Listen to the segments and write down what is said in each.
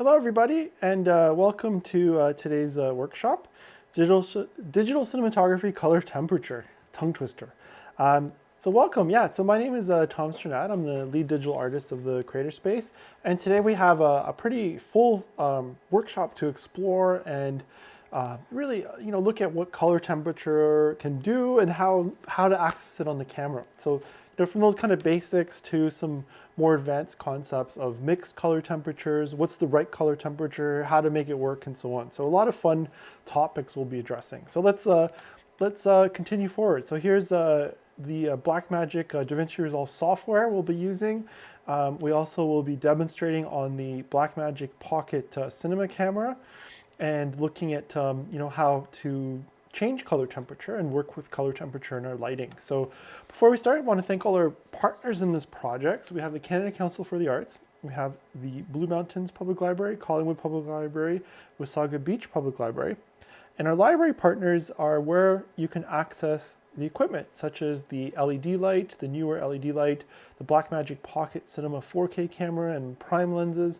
Hello, everybody, and welcome to today's workshop, Digital Cinematography Color Temperature, tongue twister. So welcome, so my name is Tom Sternat. I'm the lead digital artist of the Creator Space, and today we have a pretty full workshop to explore and really, look at what color temperature can do and how to access it on the camera. So, from those kind of basics to some more advanced concepts of mixed color temperatures, what's the right color temperature, how to make it work, and so on. So a lot of fun topics we'll be addressing. So let's continue forward. So here's the Blackmagic DaVinci Resolve software we'll be using. We also will be demonstrating on the Blackmagic Pocket Cinema camera and looking at how to change color temperature and work with color temperature in our lighting. So before we start, I want to thank all our partners in this project. So we have the Canada Council for the Arts, we have the Blue Mountains Public Library, Collingwood Public Library, Wasaga Beach Public Library. And our library partners are where you can access the equipment, such as the LED light, the newer LED light, the Blackmagic Pocket Cinema 4K camera and prime lenses.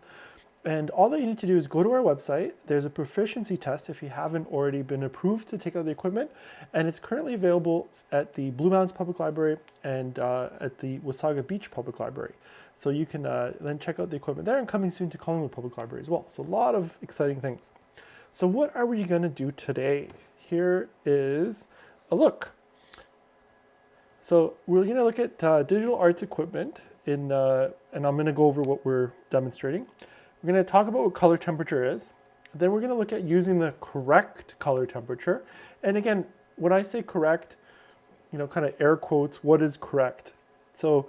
And all that you need to do is go to our website. There's a proficiency test if you haven't already been approved to take out the equipment. And it's currently available at the Blue Mountains Public Library and at the Wasaga Beach Public Library. So you can then check out the equipment there, and coming soon to Collingwood Public Library as well. So a lot of exciting things. So what are we going to do today? Here is a look. So we're going to look at digital arts equipment and I'm going to go over what we're demonstrating. We're going to talk about what color temperature is. Then we're going to look at using the correct color temperature. And again, when I say correct, kind of air quotes, what is correct? So,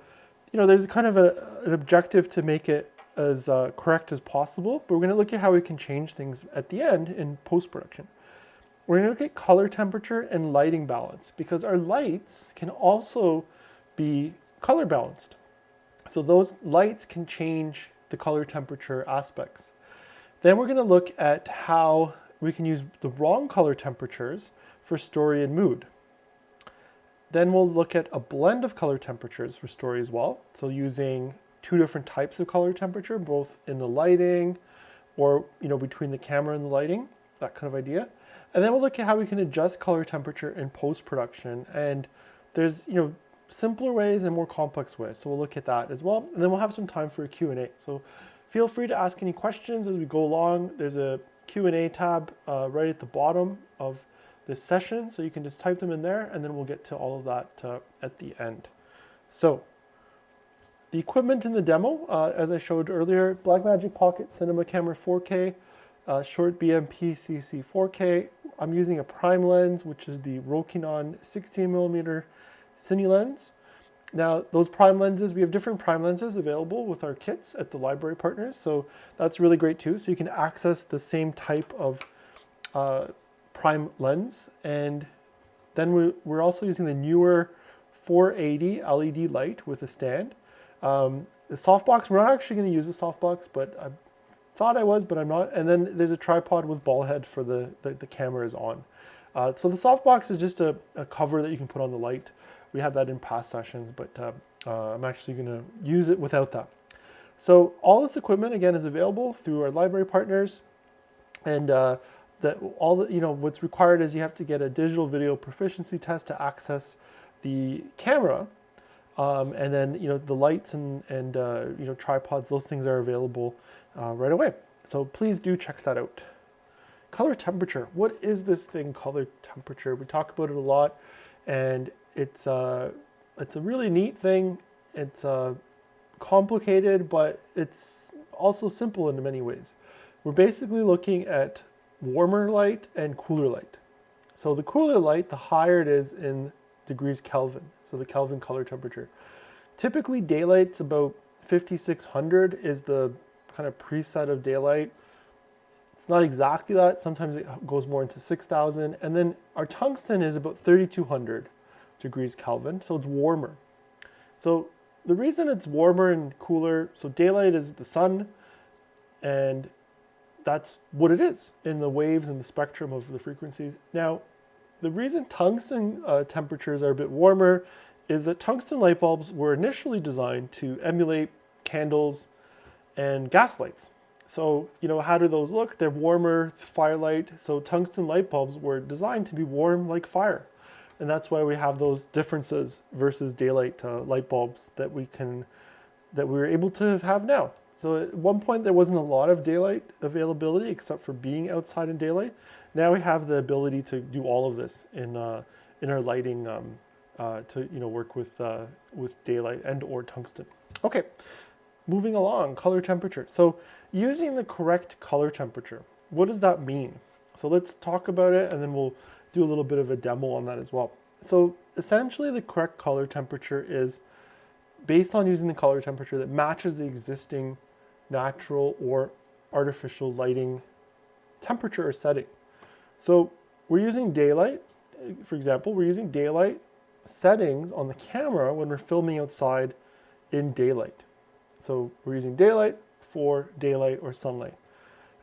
there's kind of an objective to make it as correct as possible, but we're going to look at how we can change things at the end in post-production. We're going to look at color temperature and lighting balance, because our lights can also be color balanced. So those lights can change the color temperature aspects. Then we're going to look at how we can use the wrong color temperatures for story and mood. Then we'll look at a blend of color temperatures for story as well. So using two different types of color temperature, both in the lighting or between the camera and the lighting, that kind of idea. And then we'll look at how we can adjust color temperature in post-production. And there's simpler ways and more complex ways. So we'll look at that as well. And then we'll have some time for a Q&A. So feel free to ask any questions as we go along. There's a Q&A tab right at the bottom of this session. So you can just type them in there, and then we'll get to all of that at the end. So the equipment in the demo, as I showed earlier, Blackmagic Pocket Cinema Camera 4K, short BMP CC 4K. I'm using a prime lens, which is the Rokinon 16mm Cine lens. Now, those prime lenses, we have different prime lenses available with our kits at the library partners, so that's really great too. So you can access the same type of prime lens, and then we're also using the newer 480 LED light with a stand. The softbox, we're not actually going to use the softbox, but I thought I was, but I'm not. And then there's a tripod with ball head for the camera is on. So the softbox is just a cover that you can put on the light. We had that in past sessions, but I'm actually going to use it without that. So all this equipment, again, is available through our library partners. And what's required is you have to get a digital video proficiency test to access the camera. And then, the lights and tripods, those things are available right away. So please do check that out. Color temperature. What is this thing, color temperature? We talk about it a lot, and it's a really neat thing. It's complicated, but it's also simple in many ways. We're basically looking at warmer light and cooler light. So the cooler light, the higher it is in degrees Kelvin, so the Kelvin color temperature. Typically daylight's about 5600 is the kind of preset of daylight. It's not exactly that. Sometimes it goes more into 6000. And then our tungsten is about 3200 degrees Kelvin, so it's warmer. So the reason it's warmer and cooler, so daylight is the sun, and that's what it is in the waves and the spectrum of the frequencies. Now, the reason tungsten temperatures are a bit warmer is that tungsten light bulbs were initially designed to emulate candles and gas lights. So, how do those look? They're warmer firelight. So tungsten light bulbs were designed to be warm like fire. And that's why we have those differences versus daylight light bulbs that we were able to have now. So at one point there wasn't a lot of daylight availability except for being outside in daylight. Now we have the ability to do all of this in our lighting to work with daylight and or tungsten. Okay, moving along, color temperature. So using the correct color temperature, what does that mean? So let's talk about it and then we'll do a little bit of a demo on that as well. So essentially the correct color temperature is based on using the color temperature that matches the existing natural or artificial lighting temperature or setting. So we're using daylight, for example, we're using daylight settings on the camera when we're filming outside in daylight. So we're using daylight for daylight or sunlight.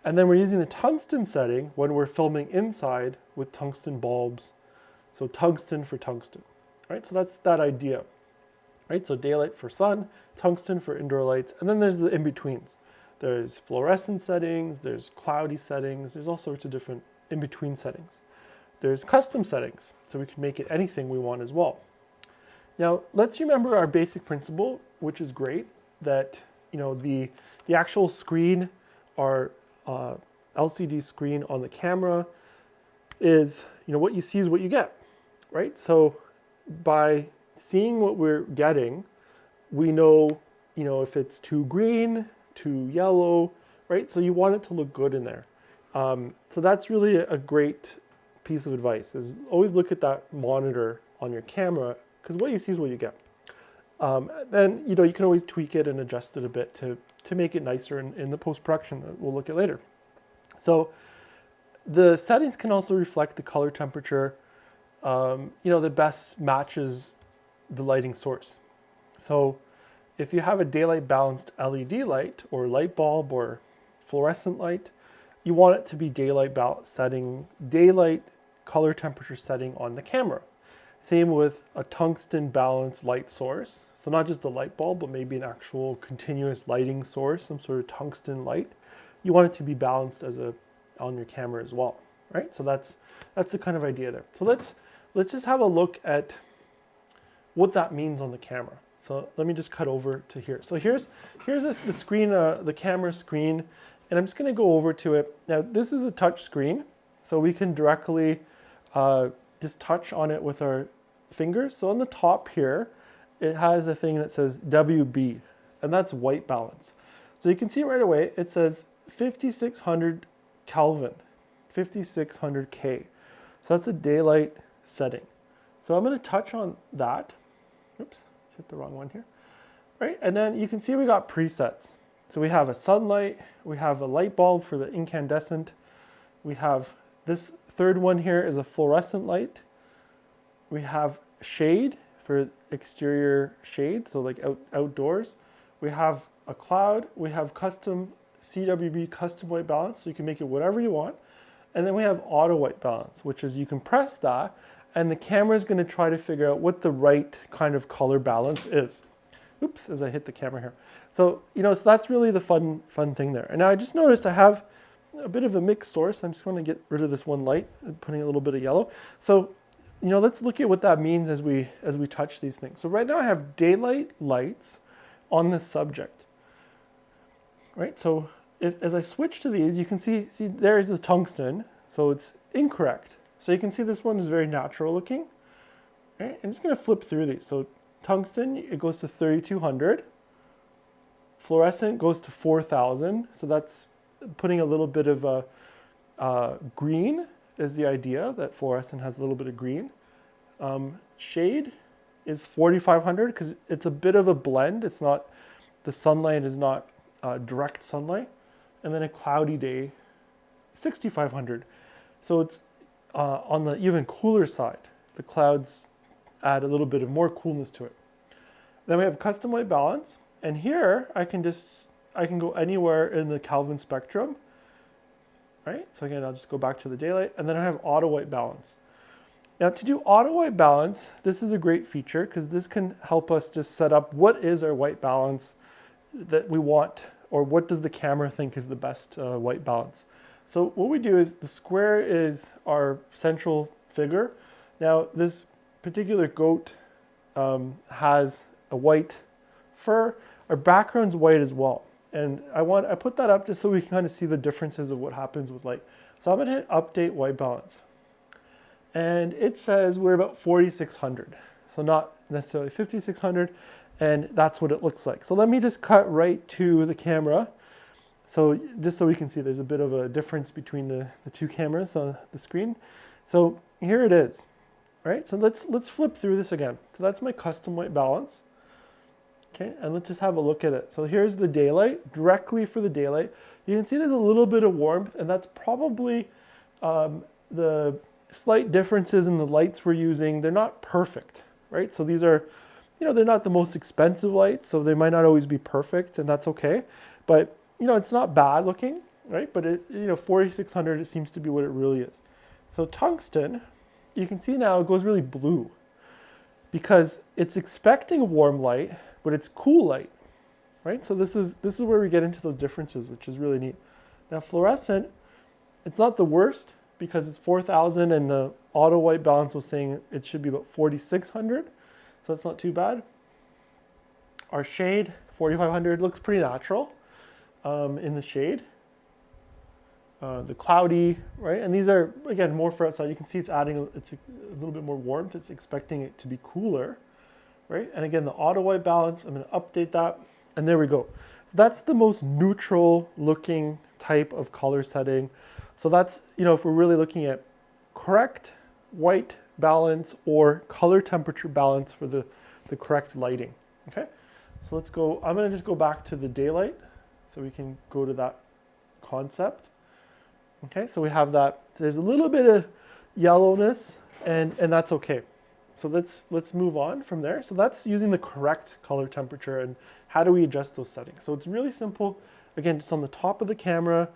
And then we're using the tungsten setting when we're filming inside with tungsten bulbs. So tungsten for tungsten, right? So that's that idea, right? So daylight for sun, tungsten for indoor lights, and then there's the in-betweens. There's fluorescent settings, there's cloudy settings, there's all sorts of different in-between settings. There's custom settings, so we can make it anything we want as well. Now, let's remember our basic principle, which is great, that the actual screen, our LCD screen on the camera is, what you see is what you get, right? So by seeing what we're getting, we know, if it's too green, too yellow, right? So you want it to look good in there. So that's really a great piece of advice, is always look at that monitor on your camera, because what you see is what you get. Then, you can always tweak it and adjust it a bit to make it nicer in the post-production that we'll look at later. So the settings can also reflect the color temperature, that best matches the lighting source. So if you have a daylight balanced LED light or light bulb or fluorescent light, you want it to be daylight color temperature setting on the camera. Same with a tungsten balanced light source. So not just the light bulb, but maybe an actual continuous lighting source, some sort of tungsten light. You want it to be balanced on your camera as well, right? So that's the kind of idea there. So let's just have a look at what that means on the camera. So let me just cut over to here. So here's the screen, the camera screen, and I'm just going to go over to it. Now this is a touch screen, so we can directly just touch on it with our fingers. So on the top here, it has a thing that says WB, and that's white balance. So you can see right away, it says 5600 Kelvin, 5600 K. So that's a daylight setting. So I'm going to touch on that. Oops, hit the wrong one here. Right, and then you can see we got presets. So we have a sunlight, we have a light bulb for the incandescent. We have this third one here is a fluorescent light. We have shade for exterior shade, so like outdoors. We have a cloud, we have custom CWB custom white balance, so you can make it whatever you want. And then we have auto white balance, which is you can press that and the camera is going to try to figure out what the right kind of color balance is. Oops, as I hit the camera here. So, so that's really the fun thing there. And now I just noticed I have a bit of a mixed source. I'm just going to get rid of this one light and putting a little bit of yellow. So, let's look at what that means as we touch these things. So right now I have daylight lights on this subject. Right? So as I switch to these, you can see there's the tungsten. So it's incorrect. So you can see this one is very natural looking. Right? I'm just going to flip through these. So tungsten, it goes to 3200. Fluorescent goes to 4000. So that's putting a little bit of a green is the idea, that fluorescent has a little bit of green. Shade is 4500 because it's a bit of a blend. It's not, the sunlight is not direct sunlight. And then a cloudy day, 6500. So it's on the even cooler side. The clouds add a little bit of more coolness to it. Then we have custom white balance. And here I can go anywhere in the Kelvin spectrum. Right? So again, I'll just go back to the daylight, and then I have auto white balance. Now to do auto white balance, this is a great feature because this can help us just set up what is our white balance that we want or what does the camera think is the best white balance. So what we do is the square is our central figure. Now this particular goat has a white fur. Our background's white as well. And I put that up just so we can kind of see the differences of what happens with light. So I'm gonna hit update white balance. And it says we're about 4,600. So not necessarily 5,600, and that's what it looks like. So let me just cut right to the camera. So just so we can see there's a bit of a difference between the two cameras on the screen. So here it is, right? So let's flip through this again. So that's my custom white balance. Okay, and let's just have a look at it. So here's the daylight, directly for the daylight. You can see there's a little bit of warmth, and that's probably the slight differences in the lights we're using. They're not perfect, right? So these are, they're not the most expensive lights, so they might not always be perfect, and that's okay. But, it's not bad looking, right? But it, 4,600, it seems to be what it really is. So tungsten, you can see now it goes really blue because it's expecting warm light, but it's cool light, right? So this is where we get into those differences, which is really neat. Now fluorescent, it's not the worst because it's 4,000 and the auto white balance was saying it should be about 4,600. So that's not too bad. Our shade, 4,500, looks pretty natural in the shade. The cloudy, right? And these are, again, more for outside. You can see it's adding, it's a little bit more warmth. It's expecting it to be cooler, right? And again, the auto white balance, I'm gonna update that. And there we go. So that's the most neutral looking type of color setting. So that's, if we're really looking at correct white balance or color temperature balance for the correct lighting, okay? So let's go, I'm gonna just go back to the daylight so we can go to that concept. Okay, so we have that, there's a little bit of yellowness and that's okay. So let's move on from there. So that's using the correct color temperature and how do we adjust those settings? So it's really simple. Again, just on the top of the camera,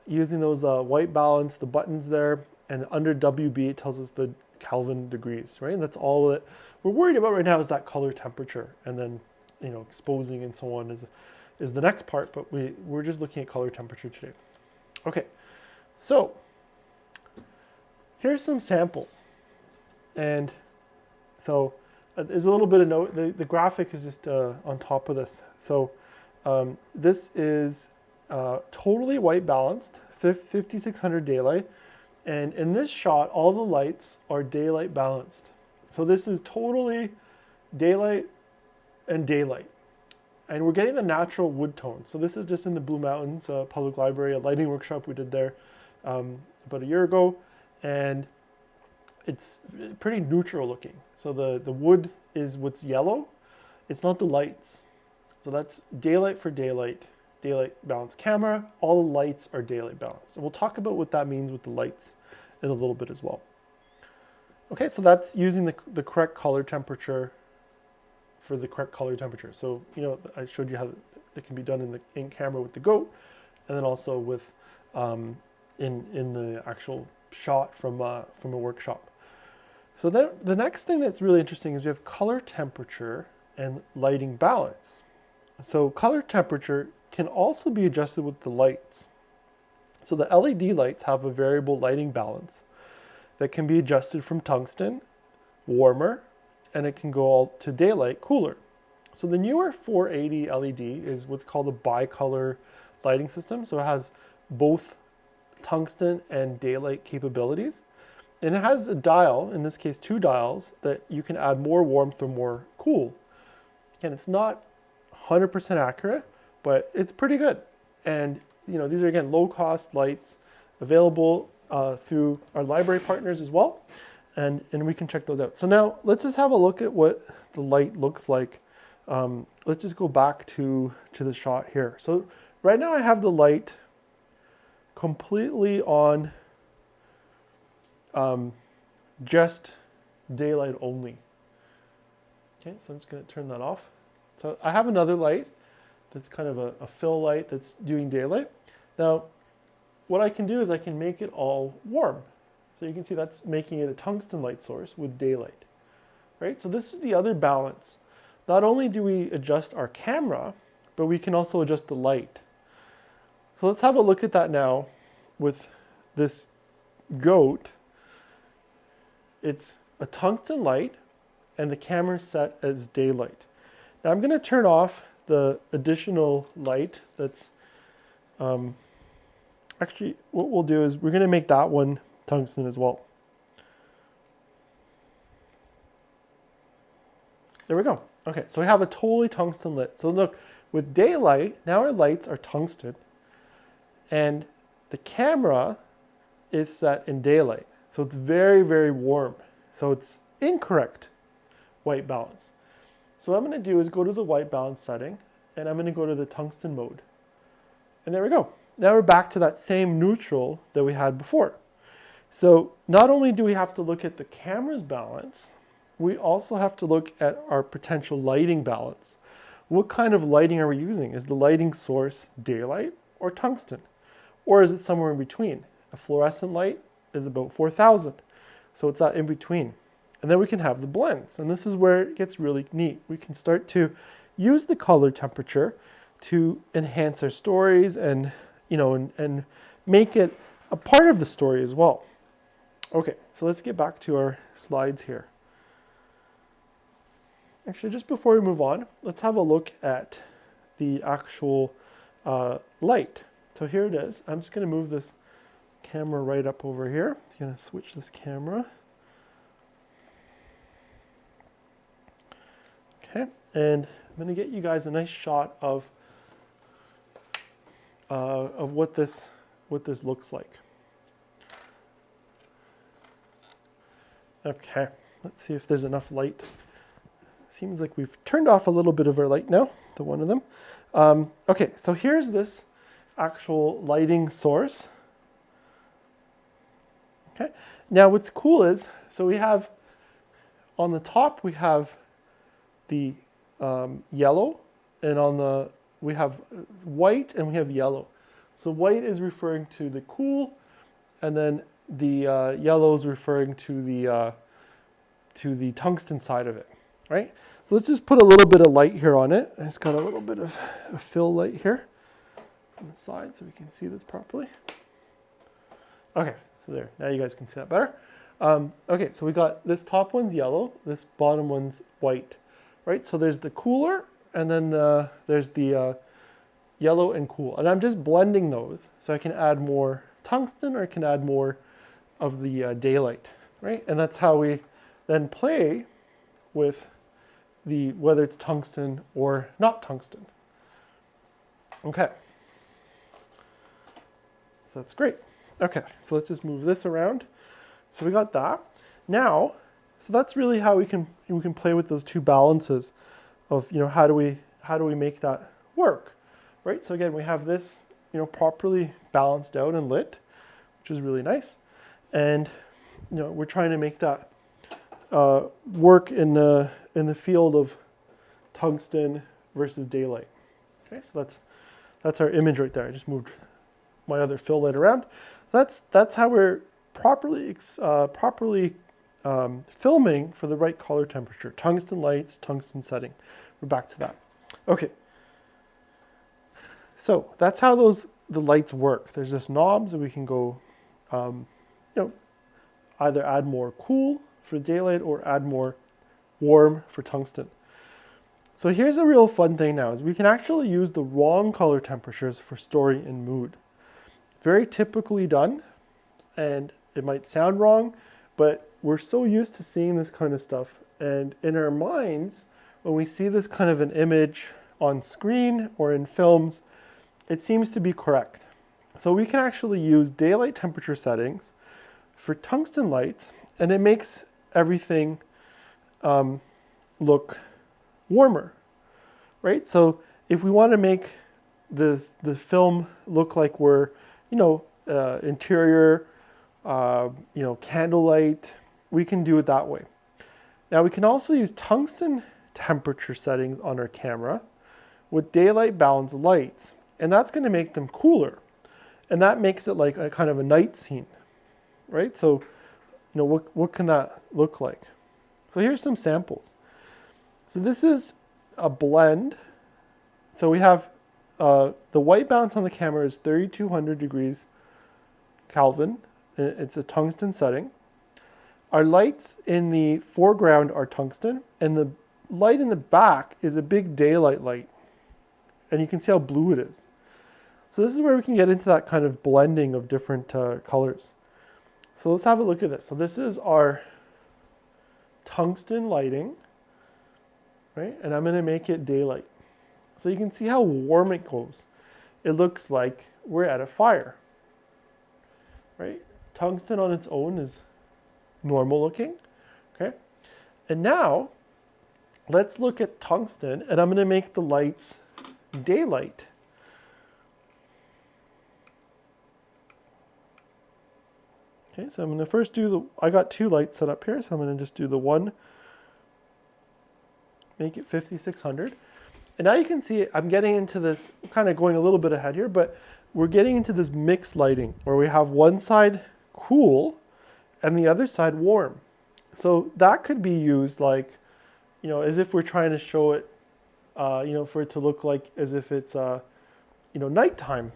using those white balance, the buttons there, and under WB, it tells us the Kelvin degrees, right? And that's all that we're worried about right now is that color temperature. And then, exposing and so on is the next part, but we're just looking at color temperature today. Okay, so here's some samples. And so there's a little bit of note, the graphic is just on top of this. So this is totally white balanced, 5,600 daylight. And in this shot, all the lights are daylight balanced. So this is totally daylight and daylight. And we're getting the natural wood tone. So this is just in the Blue Mountains Public Library, a lighting workshop we did there about a year ago. And it's pretty neutral looking. So the wood is what's yellow. It's not the lights. So that's daylight for daylight, daylight balanced camera. All the lights are daylight balanced. And we'll talk about what that means with the lights in a little bit as well. Okay, so that's using the correct color temperature for the correct color temperature. So, I showed you how it can be done in camera with the goat, and then also with in the actual shot from a workshop. So then the next thing that's really interesting is we have color temperature and lighting balance. So color temperature can also be adjusted with the lights. So the LED lights have a variable lighting balance that can be adjusted from tungsten, warmer, and it can go all to daylight, cooler. So the newer 480 LED is what's called a bicolor lighting system. So it has both tungsten and daylight capabilities. And it has a dial, in this case 2 dials, that you can add more warmth or more cool. Again, it's not 100% accurate, but it's pretty good. And these are, again, low-cost lights available through our library partners as well. And we can check those out. So now let's just have a look at what the light looks like. Let's just go back to the shot here. So right now I have the light completely on just daylight only. Okay, so I'm just going to turn that off. So I have another light that's kind of a fill light that's doing daylight. Now, what I can do is I can make it all warm. So you can see that's making it a tungsten light source with daylight, right? So this is the other balance. Not only do we adjust our camera, but we can also adjust the light. So let's have a look at that now with this goat. It's a tungsten light and the camera set as daylight. Now I'm going to turn off the additional light that's actually what we'll do is we're going to make that one tungsten as well. There we go. Okay, so we have a totally tungsten lit. So look, with daylight, now our lights are tungsten and the camera is set in daylight. So it's very, very warm. So it's incorrect white balance. So what I'm going to do is go to the white balance setting and I'm going to go to the tungsten mode. And there we go. Now we're back to that same neutral that we had before. So not only do we have to look at the camera's balance, we also have to look at our potential lighting balance. What kind of lighting are we using? Is the lighting source daylight or tungsten? Or is it somewhere in between? A fluorescent light is about 4,000. So it's that in between. And then we can have the blends. And this is where it gets really neat. We can start to use the color temperature to enhance our stories and, and make it a part of the story as well. Okay, so let's get back to our slides here. Actually, just before we move on, let's have a look at the actual light. So here it is. I'm just going to move this camera right up over here. I'm going to switch this camera. Okay, and I'm going to get you guys a nice shot of what this looks like. Okay, let's see if there's enough light. Seems like we've turned off a little bit of our light now, the one of them. Okay, so here's this actual lighting source. Okay, now what's cool is, so we have, on the top we have the yellow, and we have white and we have yellow. So white is referring to the cool, and then the yellow is referring to the tungsten side of it, right? So let's just put a little bit of light here on it. I just got a little bit of a fill light here on the side so we can see this properly. Okay, so there, now you guys can see that better. Okay, so we got this top one's yellow, this bottom one's white, right? So there's the cooler, and then there's the yellow and cool. And I'm just blending those so I can add more tungsten or I can add more of the daylight, right? And that's how we then play with whether it's tungsten or not tungsten. Okay. So that's great. Okay, so let's just move this around. So we got that. Now, so that's really how we can play with those two balances of, how do we make that work, right? So again, we have this, properly balanced out and lit, which is really nice. And, we're trying to make that work in the field of tungsten versus daylight. Okay, so that's our image right there. I just moved my other fill light around. That's how we're properly filming for the right color temperature. Tungsten lights, tungsten setting. We're back to that. Okay. So that's how the lights work. There's just knobs that we can go, either add more cool for daylight or add more warm for tungsten. So here's a real fun thing now, is we can actually use the wrong color temperatures for story and mood. Very typically done, and it might sound wrong, but we're so used to seeing this kind of stuff. And in our minds, when we see this kind of an image on screen or in films, it seems to be correct. So we can actually use daylight temperature settings for tungsten lights, and it makes everything look warmer, right? So if we want to make the film look like we're, interior, candlelight, we can do it that way. Now we can also use tungsten temperature settings on our camera with daylight balanced lights, and that's going to make them cooler. And that makes it like a kind of a night scene, right? So, what can that look like? So here's some samples. So this is a blend. So we have the white balance on the camera is 3200 degrees Kelvin. It's a tungsten setting. Our lights in the foreground are tungsten, and the light in the back is a big daylight light. And you can see how blue it is. So this is where we can get into that kind of blending of different colors. So let's have a look at this. So this is our tungsten lighting, right? And I'm going to make it daylight. So you can see how warm it goes. It looks like we're at a fire, right? Tungsten on its own is normal looking, okay? And now let's look at tungsten, and I'm going to make the lights daylight. Okay, so I'm going to first do I got two lights set up here, so I'm going to just do the one, make it 5600. And now you can see I'm getting into this, kind of going a little bit ahead here, but we're getting into this mixed lighting where we have one side cool and the other side warm. So that could be used like, you know, as if we're trying to show it, you know, for it to look like as if it's, you know, nighttime.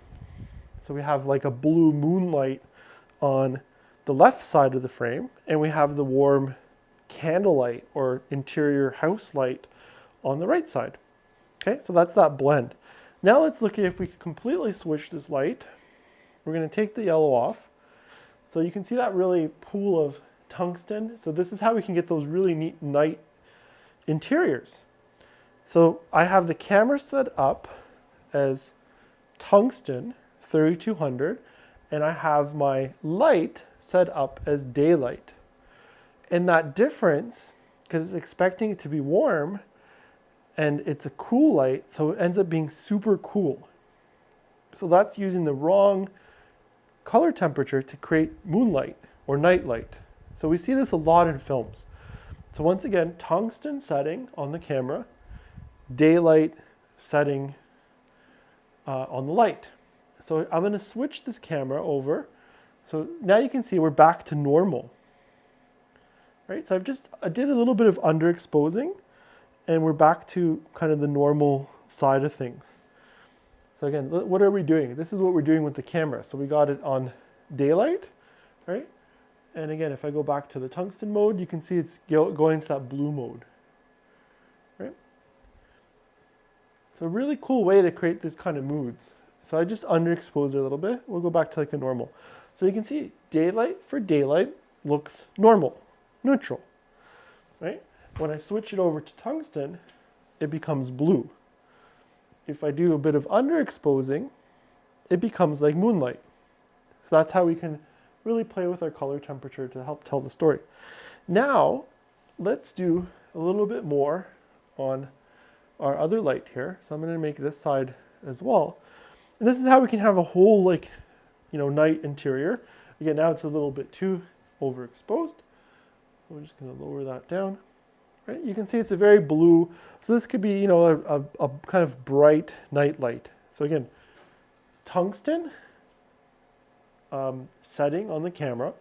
So we have like a blue moonlight on the left side of the frame, and we have the warm candlelight or interior house light on the right side. Okay, so that's that blend. Now let's look at if we could completely switch this light. We're going to take the yellow off. So you can see that really pool of tungsten. So this is how we can get those really neat night interiors. So I have the camera set up as tungsten 3200, and I have my light set up as daylight. And that difference, because it's expecting it to be warm, and it's a cool light, so it ends up being super cool. So that's using the wrong color temperature to create moonlight or night light. So we see this a lot in films. So once again, tungsten setting on the camera, daylight setting on the light. So I'm going to switch this camera over. So now you can see we're back to normal. Right? So I did a little bit of underexposing, and we're back to kind of the normal side of things. So again, what are we doing? This is what we're doing with the camera. So we got it on daylight, right? And again, if I go back to the tungsten mode, you can see it's going to that blue mode, right? So a really cool way to create this kind of moods. So I just underexposed it a little bit. We'll go back to like a normal. So you can see daylight for daylight looks normal, neutral, right? When I switch it over to tungsten, it becomes blue. If I do a bit of underexposing, it becomes like moonlight. So that's how we can really play with our color temperature to help tell the story. Now, let's do a little bit more on our other light here. So I'm going to make this side as well. And this is how we can have a whole, like, you know, night interior. Again, now it's a little bit too overexposed. We're just going to lower that down. Right? You can see it's a very blue. So this could be, you know, a kind of bright night light. So again, tungsten setting on the camera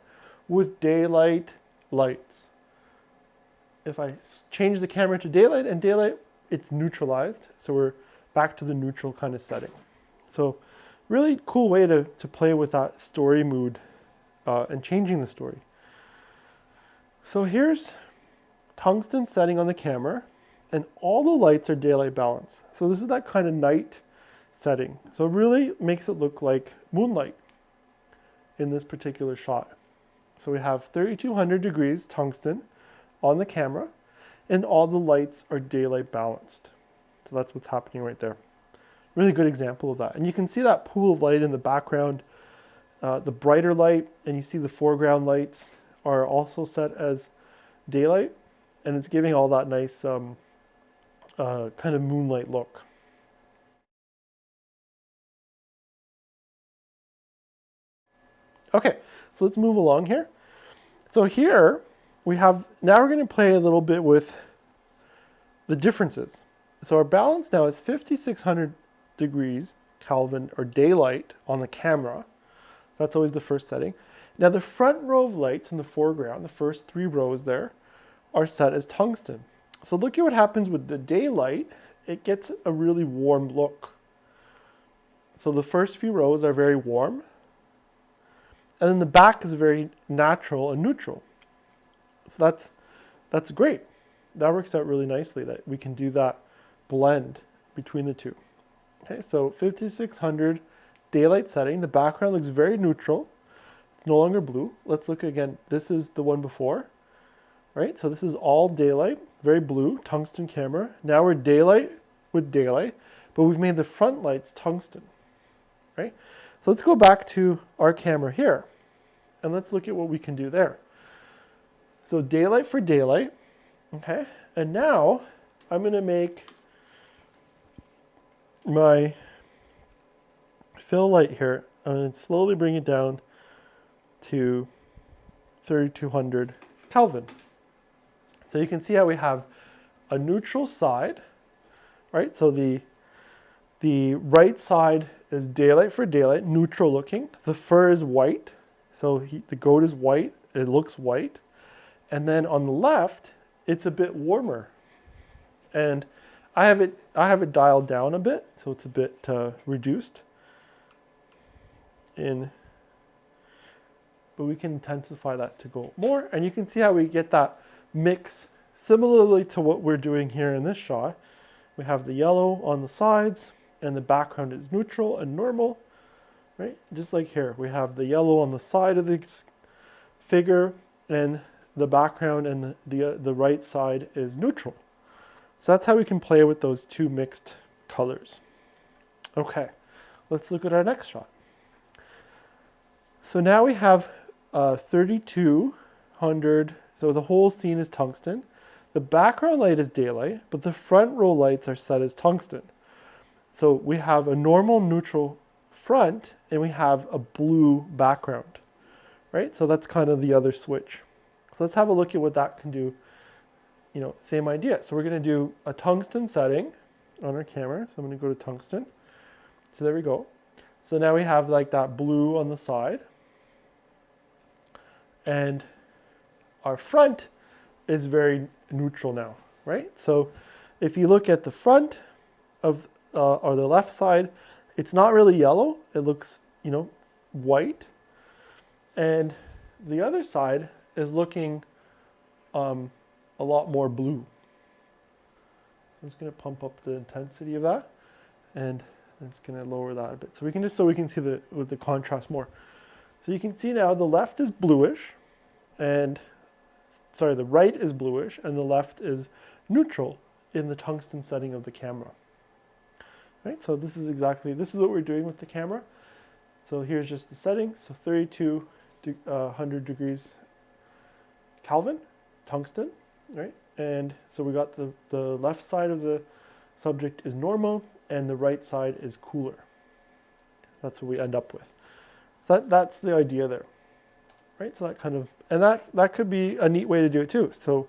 with daylight lights. If I change the camera to daylight and daylight, it's neutralized. So we're back to the neutral kind of setting. So really cool way to play with that story mood and changing the story. So here's tungsten setting on the camera, and all the lights are daylight balance. So this is that kind of night setting. So it really makes it look like moonlight in this particular shot. So we have 3200 degrees tungsten on the camera, and all the lights are daylight balanced. So that's what's happening right there. Really good example of that. And you can see that pool of light in the background, the brighter light, and you see the foreground lights are also set as daylight, and it's giving all that nice kind of moonlight look. Okay, so let's move along here. So here we have, now we're going to play a little bit with the differences. So our balance now is 5600 degrees Kelvin or daylight on the camera. That's always the first setting. Now the front row of lights in the foreground, the first 3 rows there, are set as tungsten. So look at what happens with the daylight. It gets a really warm look. So the first few rows are very warm, and then the back is very natural and neutral. So that's great. That works out really nicely that we can do that blend between the two. Okay, so 5600 daylight setting. The background looks very neutral. It's no longer blue. Let's look again. This is the one before, right? So this is all daylight, very blue, tungsten camera. Now we're daylight with daylight, but we've made the front lights tungsten, right? So let's go back to our camera here, and let's look at what we can do there. So daylight for daylight, okay? And now I'm gonna make my fill light here. I'm gonna slowly bring it down to 3200 Kelvin. So you can see how we have a neutral side, right? So the right side is daylight for daylight, neutral looking. The fur is white, so the goat is white, it looks white. And then on the left, it's a bit warmer. And I have it dialed down a bit, so it's a bit reduced. But we can intensify that to go more. And you can see how we get that mix similarly to what we're doing here in this shot. We have the yellow on the sides, and the background is neutral and normal, right? Just like here, we have the yellow on the side of the figure, and the background and the right side is neutral. So that's how we can play with those two mixed colors. Okay, let's look at our next shot. So now we have 3200, so the whole scene is tungsten. The background light is daylight, but the front row lights are set as tungsten. So we have a normal neutral front, and we have a blue background, right? So that's kind of the other switch. So let's have a look at what that can do. You know, same idea. So we're going to do a tungsten setting on our camera. So I'm going to go to tungsten. So there we go. So now we have like that blue on the side. And our front is very neutral now, right? So if you look at the front of, or the left side, it's not really yellow. It looks, you know, white. And the other side is looking a lot more blue. I'm just going to pump up the intensity of that, and I'm just going to lower that a bit so we can see the contrast more. So you can see now the left is bluish, and sorry, the right is bluish, and the left is neutral in the tungsten setting of the camera. Right. So this is what we're doing with the camera. So here's just the setting. So 3200 degrees Kelvin, tungsten, right? And so we got the left side of the subject is normal, and the right side is cooler. That's what we end up with. So that's the idea there, right? So that kind of, and that could be a neat way to do it too. So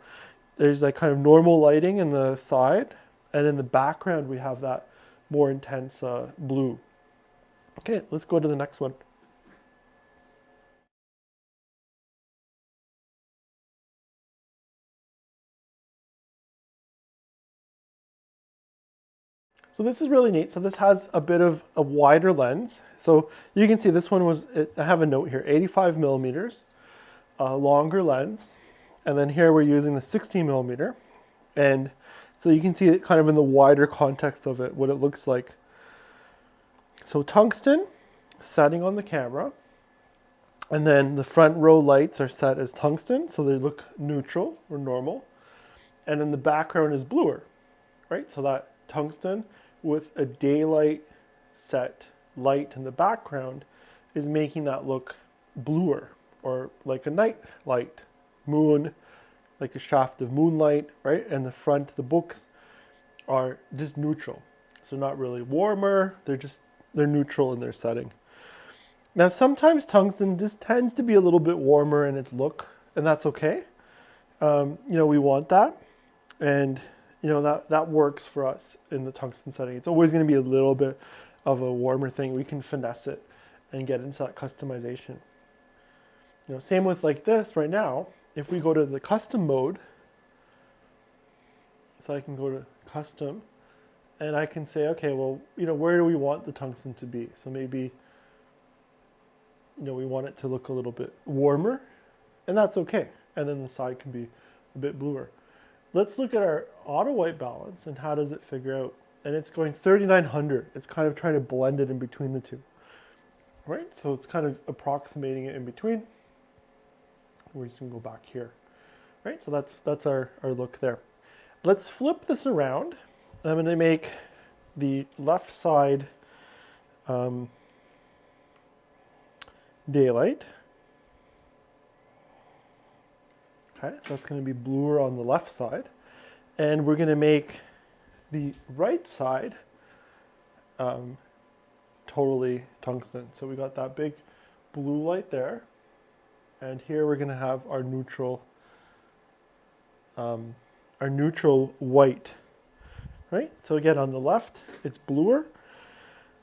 there's like kind of normal lighting in the side, and in the background we have that more intense blue. Okay, let's go to the next one. So this is really neat. So this has a bit of a wider lens. So you can see this one I have a note here, 85 millimeters, longer lens. And then here we're using the 16 millimeter. And so you can see it kind of in the wider context of it, what it looks like. So tungsten setting on the camera. And then the front row lights are set as tungsten, so they look neutral or normal. And then the background is bluer, right? So that tungsten with a daylight set light in the background is making that look bluer, or like a night light, moon, like a shaft of moonlight, right? And the front, the books are just neutral. So not really warmer, they're neutral in their setting. Now sometimes tungsten just tends to be a little bit warmer in its look, and that's okay. You know, we want that, and you know, that works for us in the tungsten setting. It's always going to be a little bit of a warmer thing. We can finesse it and get into that customization. You know, same with like this right now. If we go to the custom mode, so I can go to custom, and I can say, okay, well, where do we want the tungsten to be? So maybe, we want it to look a little bit warmer, and that's okay. And then the side can be a bit bluer. Let's look at our auto white balance and how does it figure out? And it's going 3900. It's kind of trying to blend it in between the two, right? So it's kind of approximating it in between. We're just gonna go back here, right? So that's our look there. Let's flip this around. I'm gonna make the left side daylight. Okay, so that's going to be bluer on the left side. And we're going to make the right side totally tungsten. So we got that big blue light there. And here we're going to have our neutral white, right? So again, on the left, it's bluer.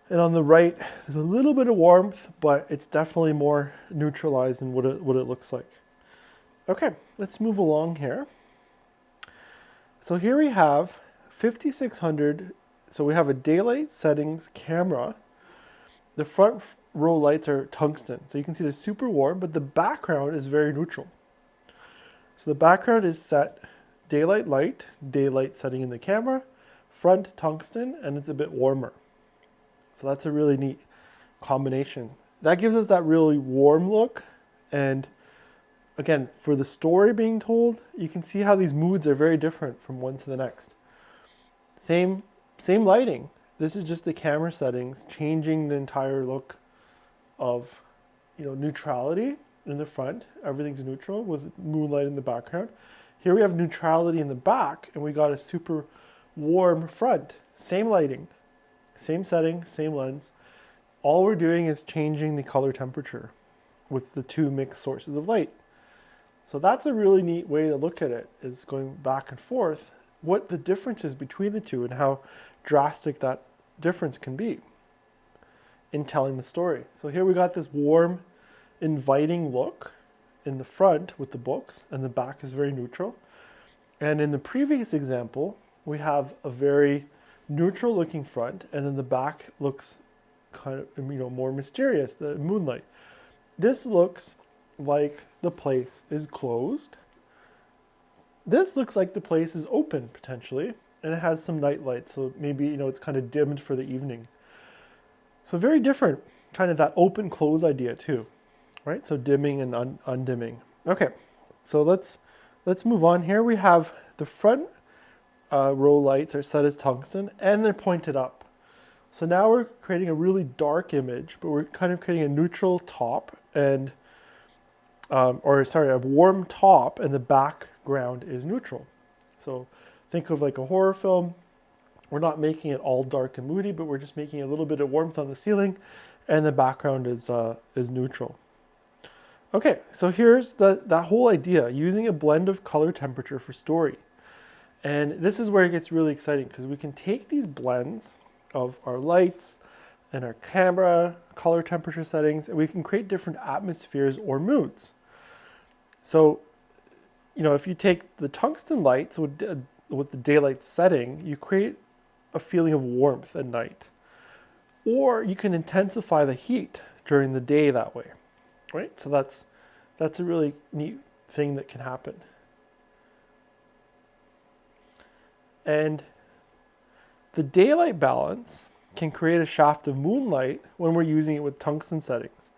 And on the right, there's a little bit of warmth, but it's definitely more neutralized in what it looks like. Okay, let's move along here. So here we have 5600. So we have a daylight settings camera. The front row lights are tungsten. So you can see they're super warm, but the background is very neutral. So the background is set daylight light, daylight setting in the camera, front tungsten, and it's a bit warmer. So that's a really neat combination. That gives us that really warm look, and again, for the story being told, you can see how these moods are very different from one to the next. Same lighting. This is just the camera settings changing the entire look of, neutrality in the front. Everything's neutral with moonlight in the background. Here we have neutrality in the back, and we got a super warm front. Same lighting, same setting, same lens. All we're doing is changing the color temperature with the two mixed sources of light. So that's a really neat way to look at it, is going back and forth, what the difference is between the two and how drastic that difference can be in telling the story. So here we got this warm, inviting look in the front with the books, and the back is very neutral. And in the previous example, we have a very neutral looking front, and then the back looks kind of, more mysterious, the moonlight. This looks like the place is closed. This looks like the place is open potentially, and it has some night light, so maybe it's kind of dimmed for the evening. So very different, kind of that open close idea too, right? So dimming and undimming. Okay, so let's move on. Here we have the front row lights are set as tungsten, and they're pointed up. So now we're creating a really dark image, but we're kind of creating a neutral top and a warm top, and the background is neutral. So think of like a horror film. We're not making it all dark and moody, but we're just making a little bit of warmth on the ceiling, and the background is neutral. Okay, so here's that whole idea, using a blend of color temperature for story. And this is where it gets really exciting, because we can take these blends of our lights and our camera color temperature settings, and we can create different atmospheres or moods. So, if you take the tungsten lights with the daylight setting, you create a feeling of warmth at night. Or you can intensify the heat during the day that way, right? So that's a really neat thing that can happen. And the daylight balance can create a shaft of moonlight when we're using it with tungsten settings.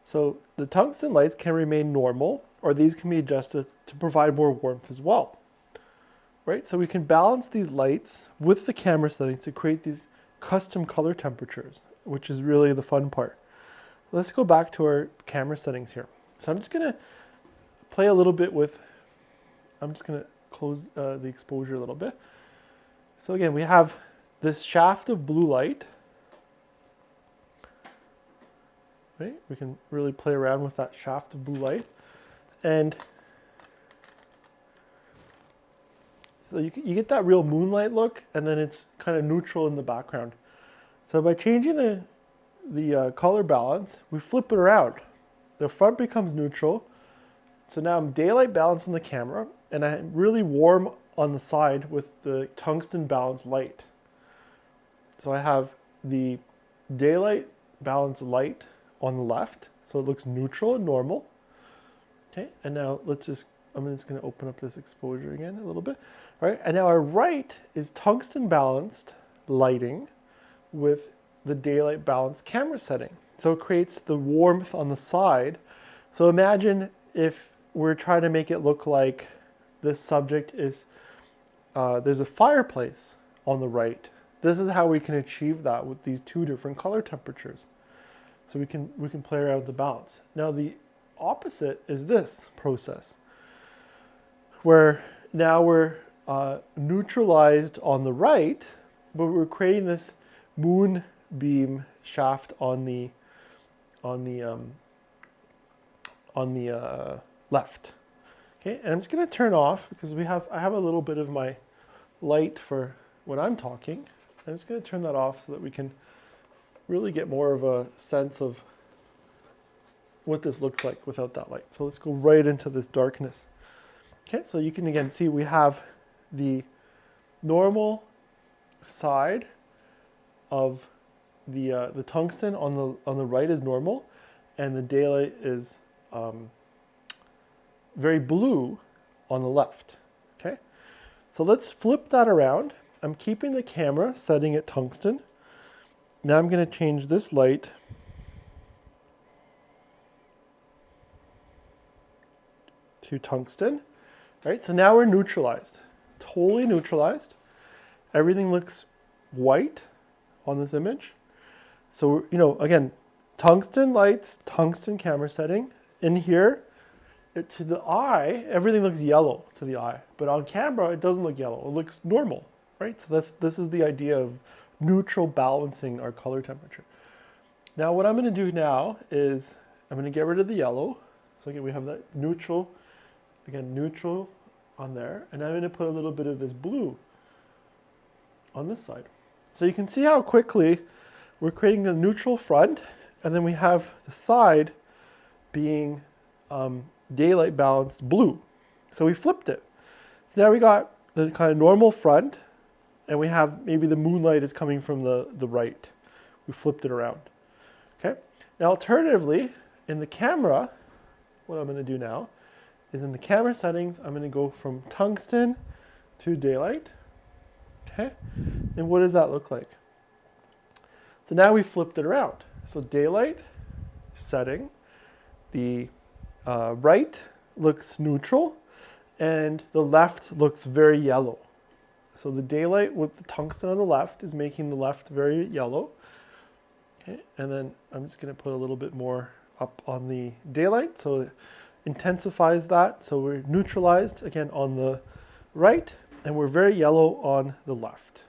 So the tungsten lights can remain normal, or these can be adjusted to provide more warmth as well, right? So we can balance these lights with the camera settings to create these custom color temperatures, which is really the fun part. Let's go back to our camera settings here. So I'm just gonna play a little bit with, I'm just gonna close the exposure a little bit. So again, we have this shaft of blue light, right? We can really play around with that shaft of blue light. And so you get that real moonlight look, and then it's kind of neutral in the background. So by changing the color balance, we flip it around. The front becomes neutral. So now I'm daylight balancing the camera, and I'm really warm on the side with the tungsten balanced light. So I have the daylight balance light on the left, so it looks neutral and normal. Okay, and now I'm just going to open up this exposure again a little bit. All right, and now our right is tungsten balanced lighting with the daylight balance camera setting. So it creates the warmth on the side. So imagine if we're trying to make it look like this subject is, there's a fireplace on the right. This is how we can achieve that with these two different color temperatures. So we can play around with the balance. Now the opposite is this process, where now we're neutralized on the right, but we're creating this moonbeam shaft on the left. Okay, and I'm just going to turn off because I have a little bit of my light for when I'm talking. I'm just going to turn that off so that we can really get more of a sense of what this looks like without that light. So let's go right into this darkness. Okay, so you can again see we have the normal side of the tungsten on the right is normal, and the daylight is very blue on the left. Okay, so let's flip that around. I'm keeping the camera setting at tungsten. Now I'm going to change this light to tungsten. All right, so now we're neutralized, totally neutralized. Everything looks white on this image. So, you know, again, tungsten lights, tungsten camera setting. In here, to the eye, everything looks yellow to the eye, but on camera, it doesn't look yellow. It looks normal, right? So this is the idea of neutral balancing our color temperature. Now, what I'm going to do now is I'm going to get rid of the yellow. So again, we have that neutral, again, neutral on there, and I'm going to put a little bit of this blue on this side. So you can see how quickly we're creating a neutral front, and then we have the side being daylight balanced blue. So we flipped it. So now we got the kind of normal front, and we have maybe the moonlight is coming from the right. We flipped it around. Okay. Now alternatively, in the camera, what I'm going to do now is in the camera settings, I'm going to go from tungsten to daylight. Okay. And what does that look like? So now we flipped it around. So daylight setting, the right looks neutral, and the left looks very yellow. So the daylight with the tungsten on the left is making the left very yellow. Okay, and then I'm just going to put a little bit more up on the daylight, so it intensifies that. So we're neutralized again on the right, and we're very yellow on the left.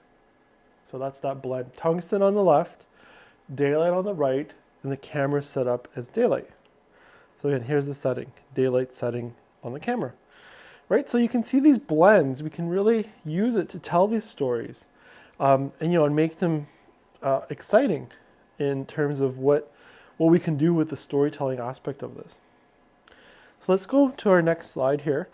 So that's that blend. Tungsten on the left, daylight on the right, and the camera set up as daylight. So again, here's the setting, daylight setting on the camera. Right, so you can see these blends. We can really use it to tell these stories, and make them exciting in terms of what we can do with the storytelling aspect of this. So let's go to our next slide here.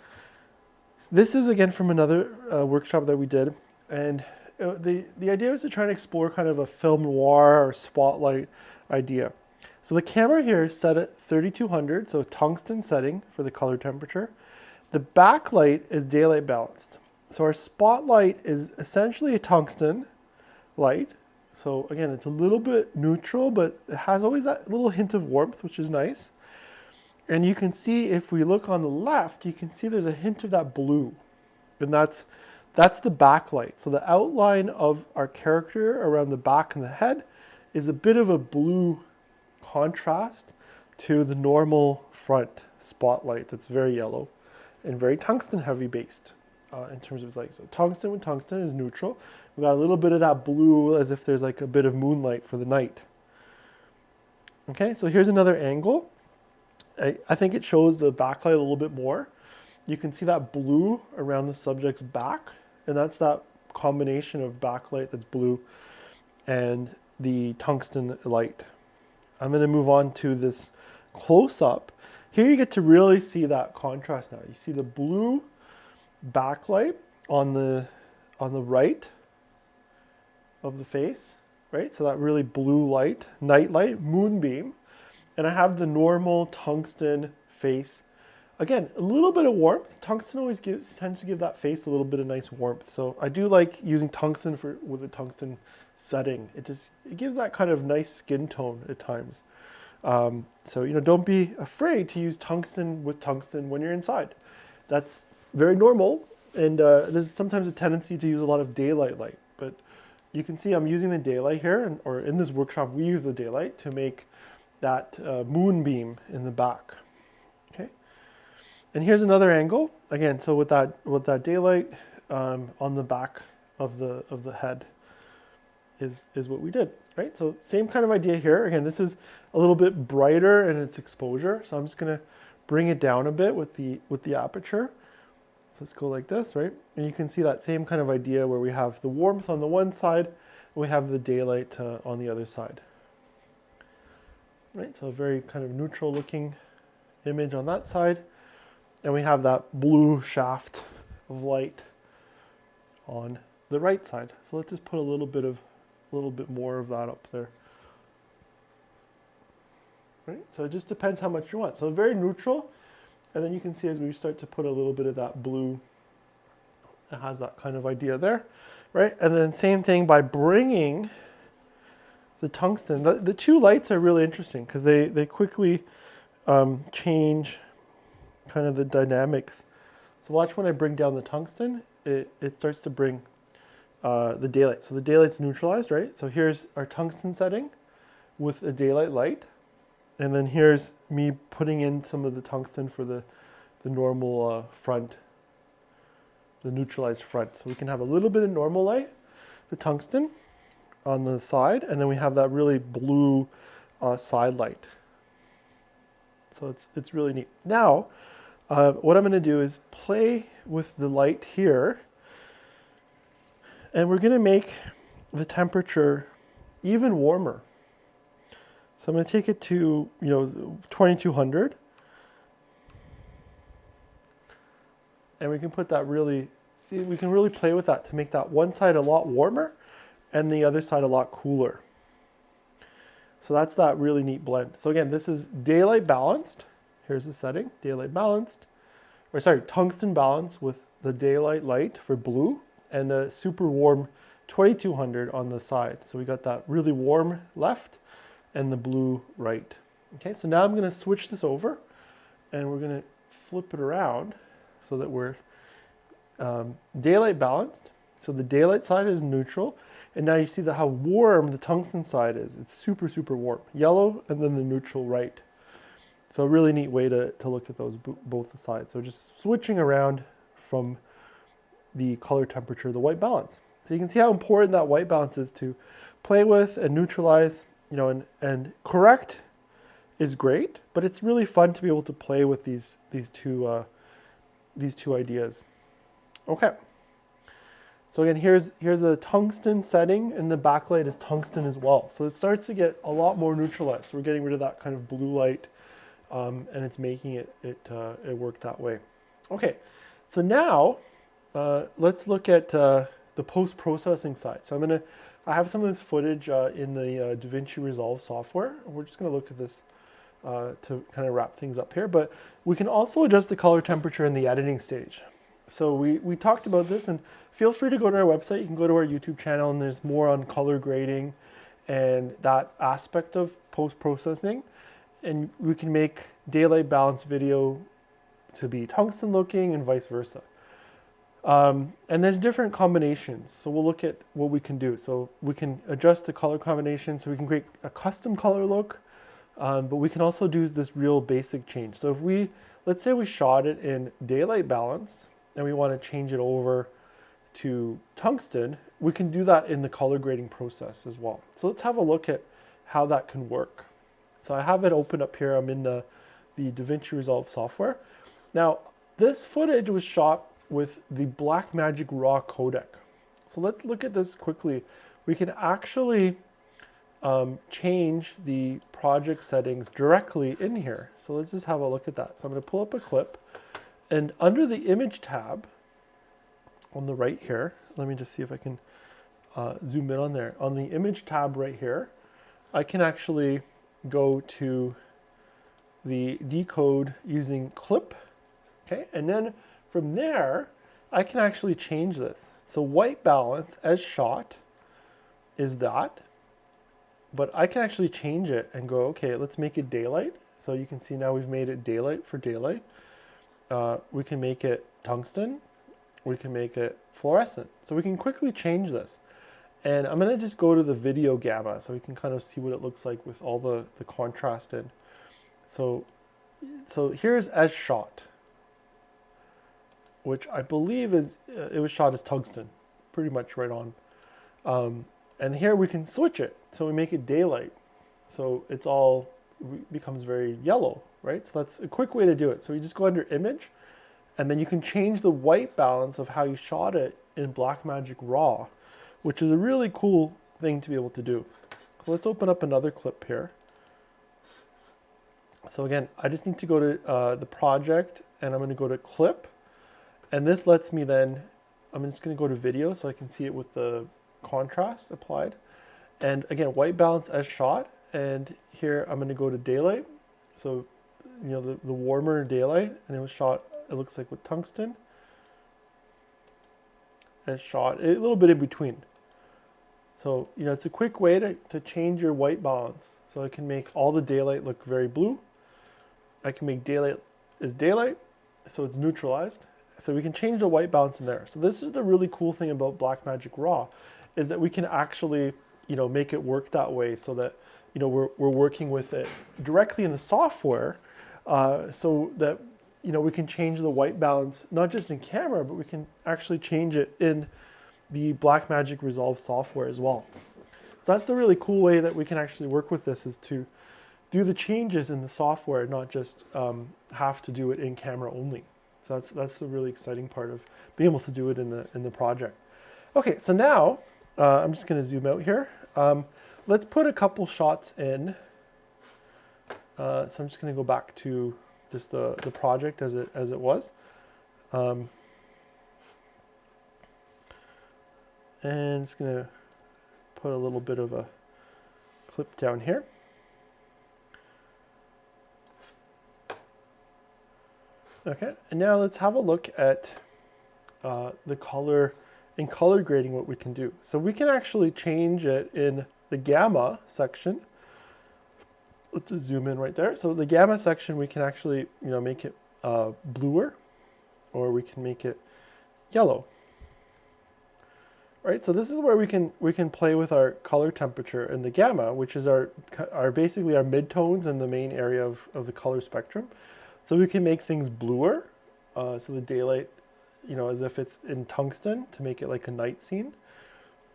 This is again from another workshop that we did, and the idea was to try and explore kind of a film noir or spotlight idea. So the camera here is set at 3200, so tungsten setting for the color temperature. The backlight is daylight balanced. So our spotlight is essentially a tungsten light. So again, it's a little bit neutral, but it has always that little hint of warmth, which is nice. And you can see if we look on the left, you can see there's a hint of that blue. And that's the backlight. So the outline of our character around the back and the head is a bit of a blue contrast to the normal front spotlight that's very yellow and very tungsten heavy based in terms of its light. So tungsten with tungsten is neutral. We got a little bit of that blue as if there's like a bit of moonlight for the night. Okay, so here's another angle. I think it shows the backlight a little bit more. You can see that blue around the subject's back, and that's that combination of backlight that's blue and the tungsten light. I'm going to move on to this close-up. Here you get to really see that contrast now. You see the blue backlight on the right of the face, right? So that really blue light, night light, moonbeam. And I have the normal tungsten face. Again, a little bit of warmth. Tungsten always tends to give that face a little bit of nice warmth. So I do like using tungsten with a tungsten setting. It gives that kind of nice skin tone at times. So don't be afraid to use tungsten with tungsten when you're inside. That's very normal, and there's sometimes a tendency to use a lot of daylight light. But you can see I'm using the daylight here, or in this workshop we use the daylight to make that moonbeam in the back. Okay, and here's another angle again. So with that daylight on the back of the head is what we did, right? So same kind of idea here. Again, this is a little bit brighter in its exposure, so I'm just gonna bring it down a bit with the aperture. So let's go like this, right? And you can see that same kind of idea where we have the warmth on the one side, and we have the daylight on the other side. Right, so a very kind of neutral looking image on that side. And we have that blue shaft of light on the right side. So let's just put a little bit more of that up there. Right, so it just depends how much you want. So very neutral. And then you can see as we start to put a little bit of that blue, it has that kind of idea there, right? And then same thing by bringing the tungsten. The two lights are really interesting because they quickly change kind of the dynamics. So watch when I bring down the tungsten, it starts to bring the daylight. So the daylight's neutralized, right? So here's our tungsten setting with a daylight light. And then here's me putting in some of the tungsten for the normal front, the neutralized front. So we can have a little bit of normal light, the tungsten on the side, and then we have that really blue side light. So it's really neat. Now, what I'm going to do is play with the light here, and we're going to make the temperature even warmer. So I'm going to take it to 2200, and we can put that we can really play with that to make that one side a lot warmer and the other side a lot cooler. So that's that really neat blend. So again, this is daylight balanced. Here's the setting, daylight balanced, or sorry, tungsten balanced with the daylight light for blue and a super warm 2200 on the side. So we got that really warm left and the blue right. Okay, so now I'm going to switch this over and we're going to flip it around so that we're daylight balanced. So the daylight side is neutral, and now you see how warm the tungsten side is. It's super, super warm. Yellow and then the neutral right. So a really neat way to look at those both sides. So just switching around from the color temperature, the white balance. So you can see how important that white balance is to play with and neutralize. And correct is great, but it's really fun to be able to play with these two ideas. Okay. So again, here's a tungsten setting, and the backlight is tungsten as well. So it starts to get a lot more neutralized. So we're getting rid of that kind of blue light, and it's making it work that way. Okay. So now let's look at the post-processing side. So I have some of this footage in the DaVinci Resolve software. We're just going to look at this to kind of wrap things up here. But we can also adjust the color temperature in the editing stage. So we talked about this, and feel free to go to our website. You can go to our YouTube channel, and there's more on color grading and that aspect of post-processing. And we can make daylight balanced video to be tungsten looking and vice versa. And there's different combinations. So we'll look at what we can do. So we can adjust the color combination so we can create a custom color look, but we can also do this real basic change. So if let's say we shot it in daylight balance and we want to change it over to tungsten, we can do that in the color grading process as well. So let's have a look at how that can work. So I have it open up here. I'm in the DaVinci Resolve software. Now, this footage was shot with the Blackmagic RAW codec. So let's look at this quickly. We can actually change the project settings directly in here. So let's just have a look at that. So I'm going to pull up a clip, and under the image tab on the right here, let me just see if I can zoom in on there. On the image tab right here, I can actually go to the decode using clip, okay? And then from there, I can actually change this. So white balance as shot is that, but I can actually change it and go, okay, let's make it daylight. So you can see now we've made it daylight for daylight. We can make it tungsten. We can make it fluorescent. So we can quickly change this. And I'm gonna just go to the video gamma so we can kind of see what it looks like with all the contrast in. So here's as shot, which I believe is, it was shot as tungsten, pretty much right on. And here we can switch it. So we make it daylight. So it's all becomes very yellow, right? So that's a quick way to do it. So you just go under image, and then you can change the white balance of how you shot it in Blackmagic Raw, which is a really cool thing to be able to do. So let's open up another clip here. So again, I just need to go to the project, and I'm going to go to clip, and this lets me then, I'm just going to go to video so I can see it with the contrast applied. And again, white balance as shot, and here I'm going to go to daylight. So, you know, the warmer daylight, and it was shot, it looks like with tungsten. As shot, a little bit in between. So, you know, it's a quick way to change your white balance. So I can make all the daylight look very blue. I can make daylight as daylight, so it's neutralized. So we can change the white balance in there. So this is the really cool thing about Blackmagic Raw, is that we can actually, you know, make it work that way so that, you know, we're working with it directly in the software, so that, you know, we can change the white balance, not just in camera, but we can actually change it in the Blackmagic Resolve software as well. So that's the really cool way that we can actually work with this, is to do the changes in the software, not just have to do it in camera only. So that's the really exciting part of being able to do it in the project. Okay, so now I'm just going to zoom out here. Let's put a couple shots in. So I'm just going to go back to just the project as it was. And just going to put a little bit of a clip down here. Okay, and now let's have a look at the color and color grading, what we can do. So we can actually change it in the gamma section. Let's just zoom in right there. So the gamma section, we can actually, you know, make it bluer, or we can make it yellow. Right, so this is where we can play with our color temperature in the gamma, which is our basically our midtones in the main area of the color spectrum. So we can make things bluer, so the daylight, you know, as if it's in tungsten, to make it like a night scene,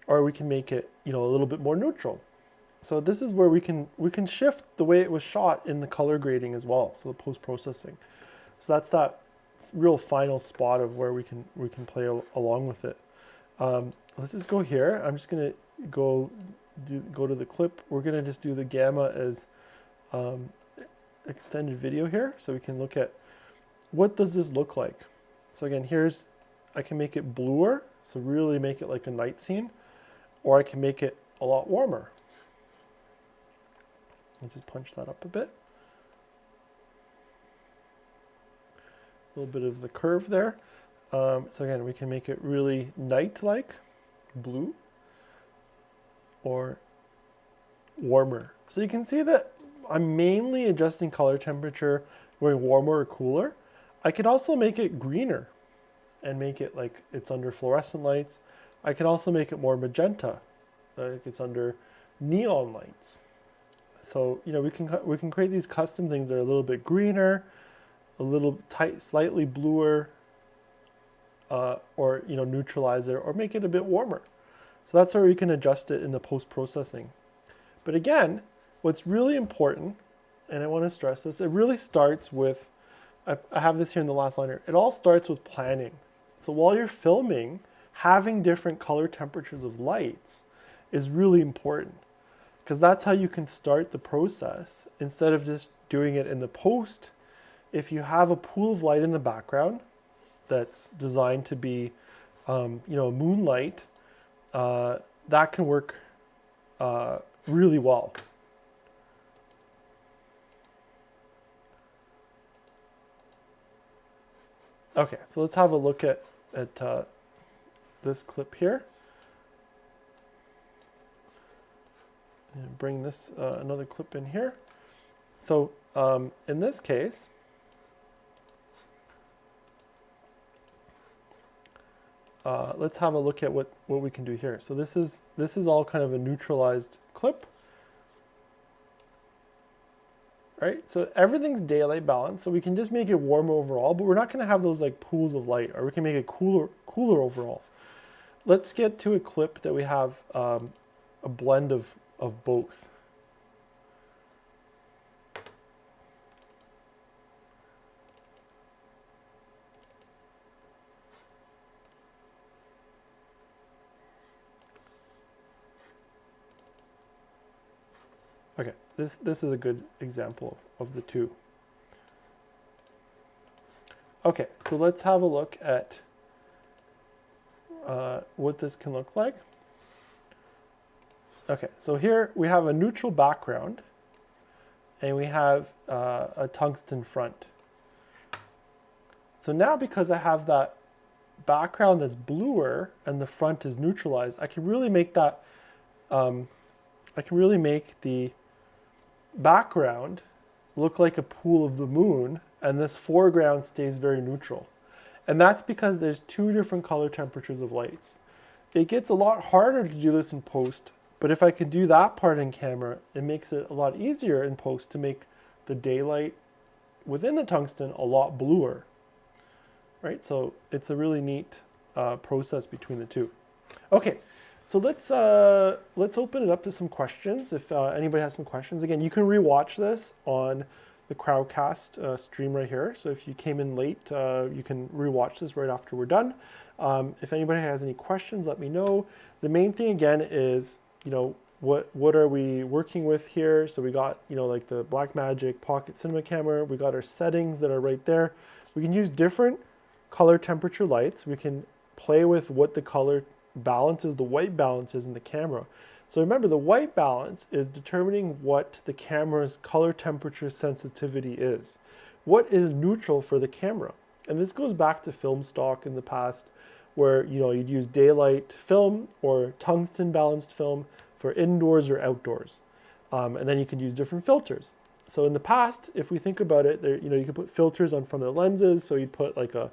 or we can make it, you know, a little bit more neutral. So this is where we can shift the way it was shot in the color grading as well, so the post-processing. So that's that real final spot of where we can play along with it. Let's just go here. I'm just gonna go to the clip. We're gonna just do the gamma as extended video here, so we can look at what does this look like. So again, I can make it bluer, so really make it like a night scene, or I can make it a lot warmer. Let's just punch that up a bit. A little bit of the curve there. So again, we can make it really night-like, blue, or warmer. So you can see that I'm mainly adjusting color temperature, going warmer or cooler. I could also make it greener and make it like it's under fluorescent lights. I can also make it more magenta, like it's under neon lights. So, you know, we can create these custom things that are a little bit greener, a little slightly bluer, or, you know, neutralize it or make it a bit warmer. So that's where we can adjust it in the post-processing. But again, what's really important, and I want to stress this, it really starts with, I have this here in the last liner, it all starts with planning. So while you're filming, having different color temperatures of lights is really important, because that's how you can start the process instead of just doing it in the post. If you have a pool of light in the background that's designed to be, you know, moonlight, that can work really well. Okay, so let's have a look at this clip here. And bring this another clip in here. So in this case, let's have a look at what we can do here. So this is all kind of a neutralized clip, right? So everything's daylight balanced, so we can just make it warm overall, but we're not going to have those like pools of light, or we can make it cooler overall. Let's get to a clip that we have a blend of both. Okay, this is a good example of the two. Okay, so let's have a look at what this can look like. Okay, so here we have a neutral background and we have a tungsten front. So now because I have that background that's bluer and the front is neutralized, I can really make that, I can really make the background look like a pool of the moon, and this foreground stays very neutral. And that's because there's two different color temperatures of lights. It gets a lot harder to do this in post, but if I can do that part in camera, it makes it a lot easier in post to make the daylight within the tungsten a lot bluer, right? So it's a really neat process between the two. Okay, so let's open it up to some questions. If anybody has some questions, again, you can rewatch this on the Crowdcast stream right here. So if you came in late, you can rewatch this right after we're done. If anybody has any questions, let me know. The main thing again is, you know, what are we working with here? So we got, you know, like the Blackmagic Pocket Cinema Camera. We got our settings that are right there. We can use different color temperature lights. We can play with what the color balance is, the white balance is in the camera. So remember, the white balance is determining what the camera's color temperature sensitivity is. What is neutral for the camera? And this goes back to film stock in the past, where, you know, you'd use daylight film or tungsten balanced film for indoors or outdoors. And then you could use different filters. So in the past, if we think about it, there, you know, you could put filters on front of the lenses. So you'd put like a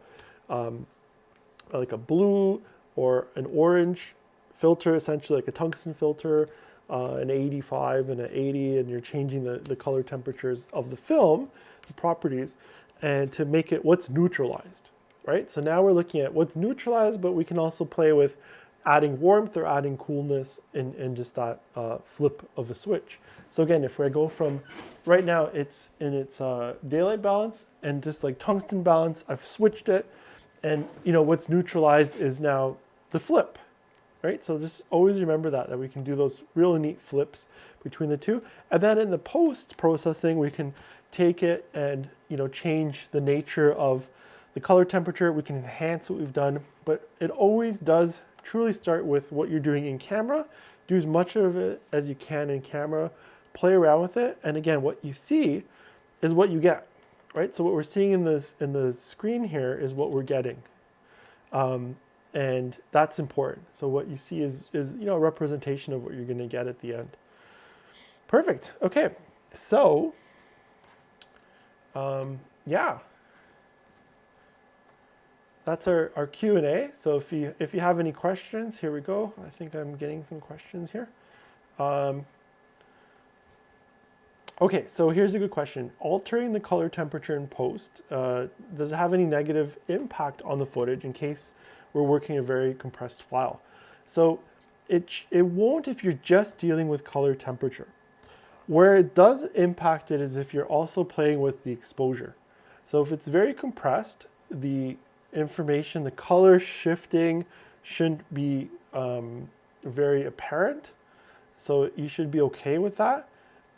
blue or an orange filter, essentially like a tungsten filter, an 85 and an 80, and you're changing the color temperatures of the film, the properties, and to make it what's neutralized, right? So now we're looking at what's neutralized, but we can also play with adding warmth or adding coolness in just that flip of a switch. So again, if I go from, right now it's in its daylight balance and just like tungsten balance, I've switched it, and you know what's neutralized is now the flip, right? So just always remember that we can do those really neat flips between the two. And then in the post processing, we can take it and, you know, change the nature of the color temperature. We can enhance what we've done, but it always does truly start with what you're doing in camera. Do as much of it as you can in camera, play around with it. And again, what you see is what you get, right? So what we're seeing in the screen here is what we're getting. And that's important. So what you see is you know, a representation of what you're going to get at the end. Perfect. Okay. So, yeah, that's our Q&A. So if you have any questions, here we go. I think I'm getting some questions here. Okay, so here's a good question. Altering the color temperature in post, does it have any negative impact on the footage in case we're working a very compressed file? So it won't if you're just dealing with color temperature. Where it does impact it is if you're also playing with the exposure. So if it's very compressed, the information, the color shifting shouldn't be very apparent. So you should be okay with that.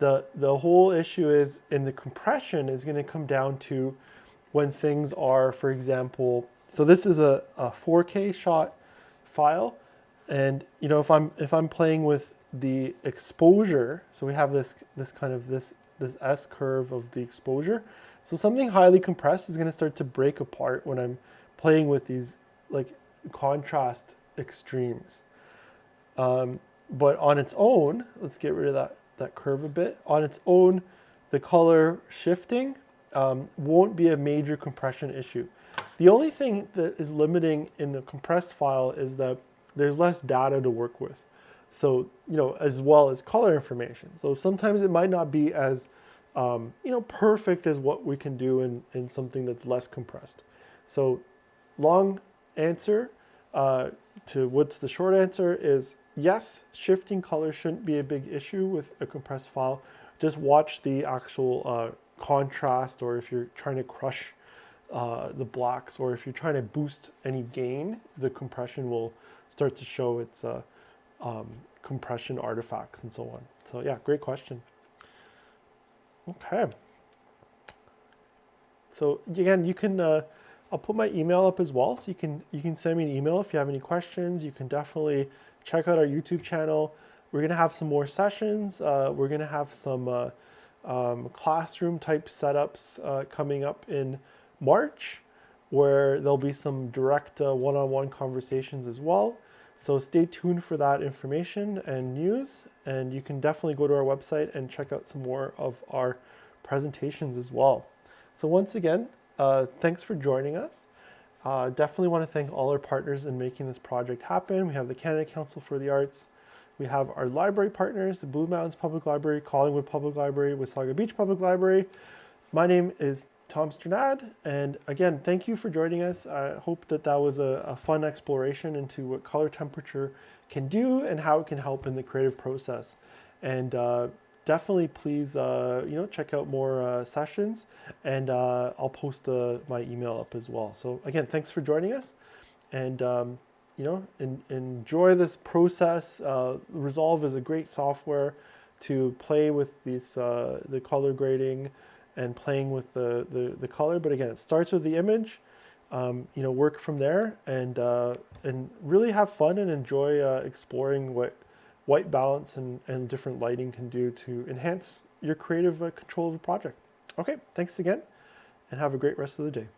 The whole issue is in the compression is going to come down to when things are, for example, so this is a 4K shot file. And if I'm playing with the exposure, so we have this kind of this S curve of the exposure. So something highly compressed is going to start to break apart when I'm playing with these like contrast extremes. But on its own, let's get rid of that curve a bit. On its own, the color shifting won't be a major compression issue. The only thing that is limiting in a compressed file is that there's less data to work with. So, as well as color information. So sometimes it might not be as, perfect as what we can do in something that's less compressed. So long answer to what's the short answer is yes, shifting color shouldn't be a big issue with a compressed file. Just watch the actual contrast, or if you're trying to crush the blacks, or if you're trying to boost any gain, the compression will start to show its compression artifacts and so on. So yeah, great question. Okay. So again, you can, I'll put my email up as well. So you can send me an email if you have any questions. You can definitely check out our YouTube channel. We're gonna have some more sessions. We're gonna have some classroom type setups coming up in March, where there'll be some direct one-on-one conversations as well. So stay tuned for that information and news. And you can definitely go to our website and check out some more of our presentations as well. So once again, thanks for joining us. Definitely want to thank all our partners in making this project happen. We have the Canada Council for the Arts. We have our library partners, the Blue Mountains Public Library, Collingwood Public Library, Wasaga Beach Public Library. My name is Tom Strnad, and again, thank you for joining us. I hope that was a fun exploration into what color temperature can do and how it can help in the creative process. And definitely please check out more sessions, and I'll post my email up as well. So again, thanks for joining us, and enjoy this process. Resolve is a great software to play with these the color grading and playing with the color. But again, it starts with the image. Work from there, and really have fun and enjoy exploring what white balance and different lighting can do to enhance your creative control of the project. Okay, thanks again, and have a great rest of the day.